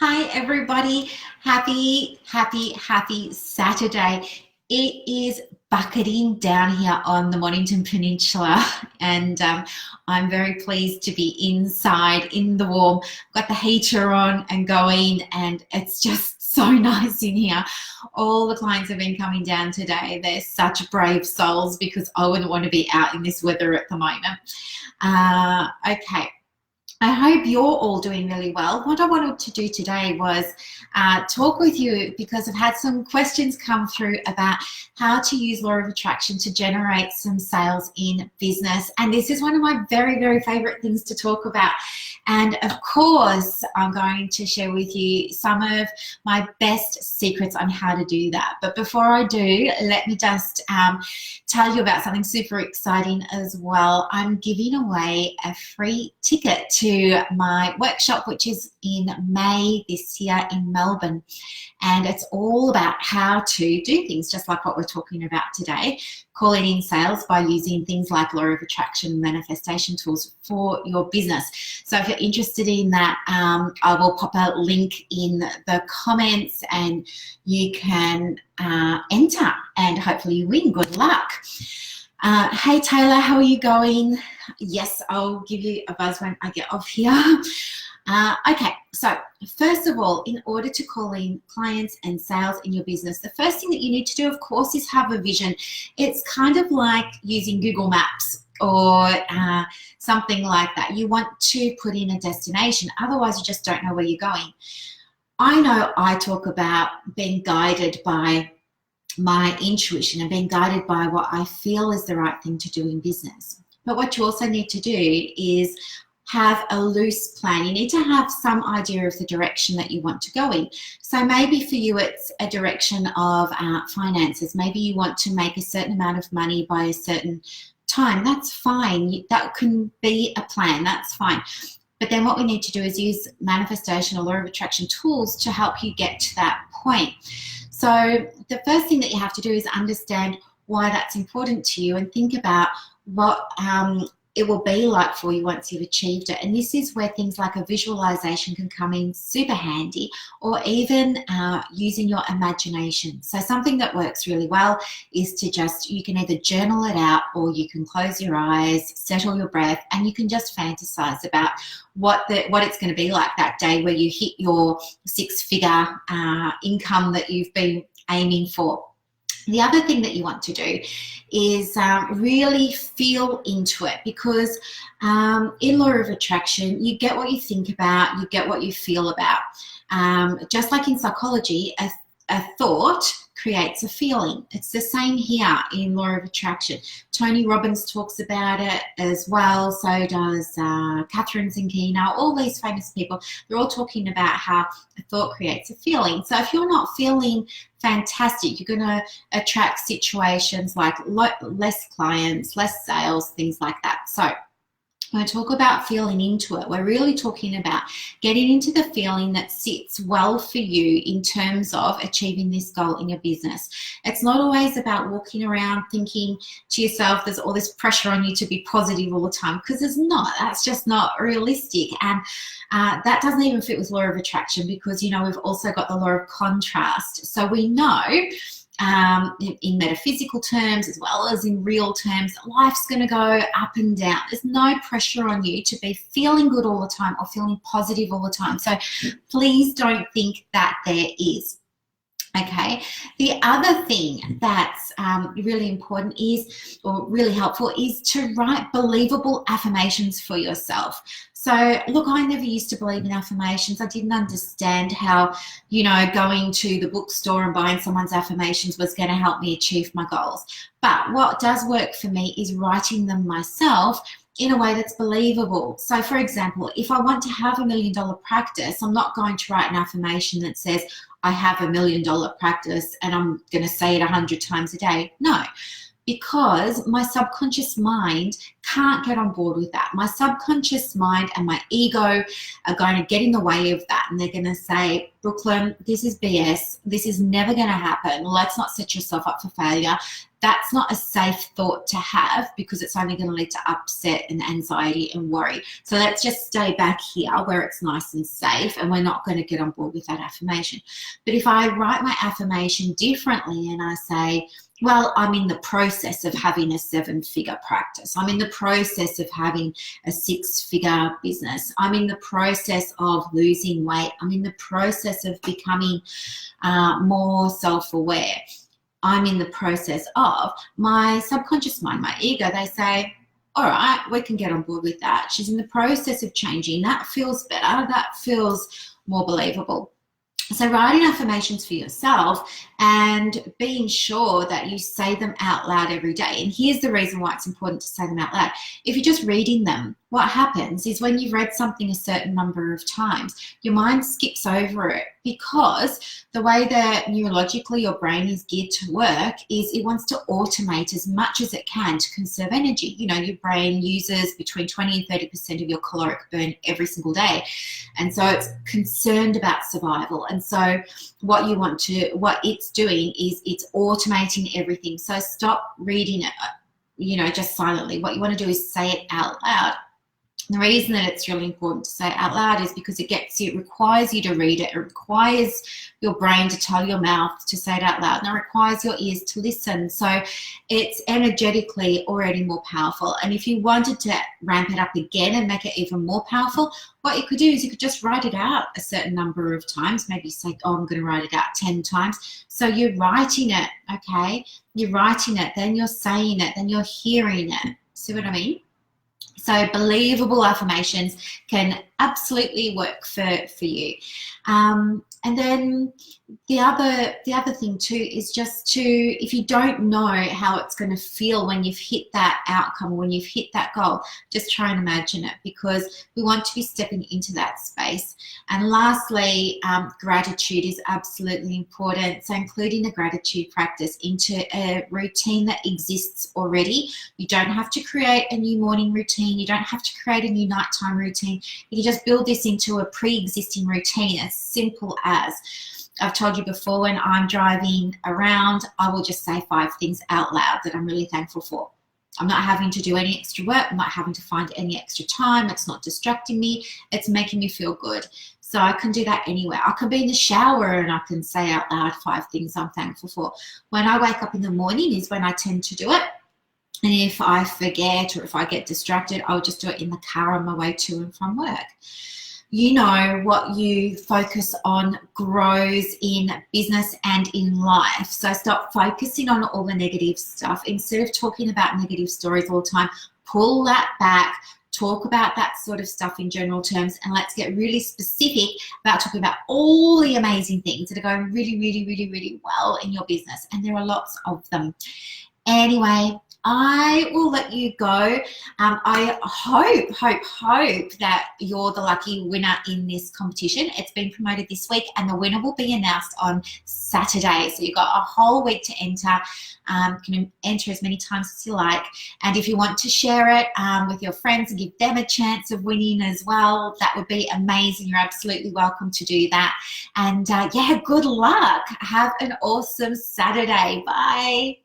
Hi, everybody. Happy Saturday. It is bucketing down here on the Mornington Peninsula, and I'm very pleased to be inside in the warm. Got the heater on and going, and it's just so nice in here. All the clients have been coming down today. They're such brave souls because I wouldn't want to be out in this weather at the moment. Okay. I hope you're all doing really well. What I wanted to do today was talk with you because I've had some questions come through about how to use law of attraction to generate some sales in business. And this is one of my very, very favorite things to talk about. And of course, I'm going to share with you some of my best secrets on how to do that. But before I do, let me just tell you about something super exciting as well. I'm giving away a free ticket to my workshop, which is in May this year in Melbourne. And it's all about how to do things just like what we're talking about today, calling in sales by using things like law of attraction manifestation tools for your business. So if you're interested in that, I will pop a link in the comments and you can enter and hopefully you win. Good luck. Hey Taylor, how are you going? Yes, I'll give you a buzz when I get off here. Okay, so first of all, in order to call in clients and sales in your business, the first thing that you need to do, of course, is have a vision. It's kind of like using Google Maps or something like that. You want to put in a destination, otherwise you just don't know where you're going. I know I talk about being guided by my intuition and being guided by what I feel is the right thing to do in business. But what you also need to do is have a loose plan. You need to have some idea of the direction that you want to go in. So maybe for you it's a direction of finances. Maybe you want to make a certain amount of money by a certain time. That's fine. That can be a plan. That's fine. But then what we need to do is use manifestation or law of attraction tools to help you get to that point. So the first thing that you have to do is understand why that's important to you and think about what it will be like for you once you've achieved it. And this is where things like a visualization can come in super handy, or even using your imagination. So something that works really well is to you can either journal it out or you can close your eyes, settle your breath, and you can just fantasize about what it's going to be like that day where you hit your six-figure income that you've been aiming for. The other thing that you want to do is really feel into it, because in law of attraction, you get what you think about, you get what you feel about. Just like in psychology, a thought creates a feeling. It's the same here in law of attraction. Tony Robbins talks about it as well. So does Catherine Zinkina. All these famous people, they're all talking about how a thought creates a feeling. So if you're not feeling fantastic, you're going to attract situations like less clients, less sales, things like that. So when I talk about feeling into it, we're really talking about getting into the feeling that sits well for you in terms of achieving this goal in your business. It's not always about walking around thinking to yourself there's all this pressure on you to be positive all the time, because there's not. That's just not realistic. And that doesn't even fit with law of attraction, because, you know, we've also got the law of contrast. So we know in metaphysical terms as well as in real terms, life's going to go up and down. There's no pressure on you to be feeling good all the time or feeling positive all the time. So please don't think that there is. Okay, the other thing that's really important is, or really helpful, is to write believable affirmations for yourself. So look, I never used to believe in affirmations. I didn't understand how, you know, going to the bookstore and buying someone's affirmations was going to help me achieve my goals. But what does work for me is writing them myself in a way that's believable. So for example, if I want to have $1 million practice, I'm not going to write an affirmation that says, I have $1 million practice and I'm going to say it 100 times a day. No, because my subconscious mind can't get on board with that. My subconscious mind and my ego are going to get in the way of that, and they're going to say, Brooklyn, this is BS. This is never going to happen. Let's not set yourself up for failure. That's not a safe thought to have, because it's only going to lead to upset and anxiety and worry. So let's just stay back here where it's nice and safe, and we're not going to get on board with that affirmation. But if I write my affirmation differently and I say, well, I'm in the process of having a 7-figure practice. I'm in the process of having a 6-figure business. I'm in the process of losing weight. I'm in the process of becoming more self-aware. I'm in the process of, my subconscious mind, my ego, they say, all right, we can get on board with that. She's in the process of changing. That feels better. That feels more believable. So writing affirmations for yourself and being sure that you say them out loud every day. And here's the reason why it's important to say them out loud. If you're just reading them, what happens is when you've read something a certain number of times, your mind skips over it, because the way that neurologically your brain is geared to work is it wants to automate as much as it can to conserve energy. You know, your brain uses between 20 and 30% of your caloric burn every single day. And so it's concerned about survival. And so what it's doing is it's automating everything. So stop reading it, just silently. What you want to do is say it out loud. The reason that it's really important to say it out loud is because it requires you to read it. It requires your brain to tell your mouth to say it out loud, and it requires your ears to listen. So it's energetically already more powerful. And if you wanted to ramp it up again and make it even more powerful, what you could do is you could just write it out a certain number of times. Maybe say, oh, I'm going to write it out 10 times. So you're writing it, okay? You're writing it, then you're saying it, then you're hearing it. See what I mean? So believable affirmations can absolutely work for you. And then the other thing too is just to, if you don't know how it's going to feel when you've hit that outcome, when you've hit that goal, just try and imagine it, because we want to be stepping into that space. And lastly, gratitude is absolutely important. So including a gratitude practice into a routine that exists already. You don't have to create a new morning routine. You don't have to create a new nighttime routine. You can just build this into a pre-existing routine, as simple as, I've told you before, when I'm driving around, I will just say 5 things out loud that I'm really thankful for. I'm not having to do any extra work. I'm not having to find any extra time. It's not distracting me. It's making me feel good. So I can do that anywhere. I can be in the shower and I can say out loud 5 things I'm thankful for. When I wake up in the morning is when I tend to do it. And if I forget or if I get distracted, I'll just do it in the car on my way to and from work. You know, what you focus on grows in business and in life. So stop focusing on all the negative stuff. Instead of talking about negative stories all the time, pull that back, talk about that sort of stuff in general terms, and let's get really specific about talking about all the amazing things that are going really, really, really, really well in your business. And there are lots of them. Anyway, I will let you go. I hope that you're the lucky winner in this competition. It's been promoted this week and the winner will be announced on Saturday. So you've got a whole week to enter. You can enter as many times as you like. And if you want to share it with your friends and give them a chance of winning as well, that would be amazing. You're absolutely welcome to do that. And yeah, good luck. Have an awesome Saturday. Bye.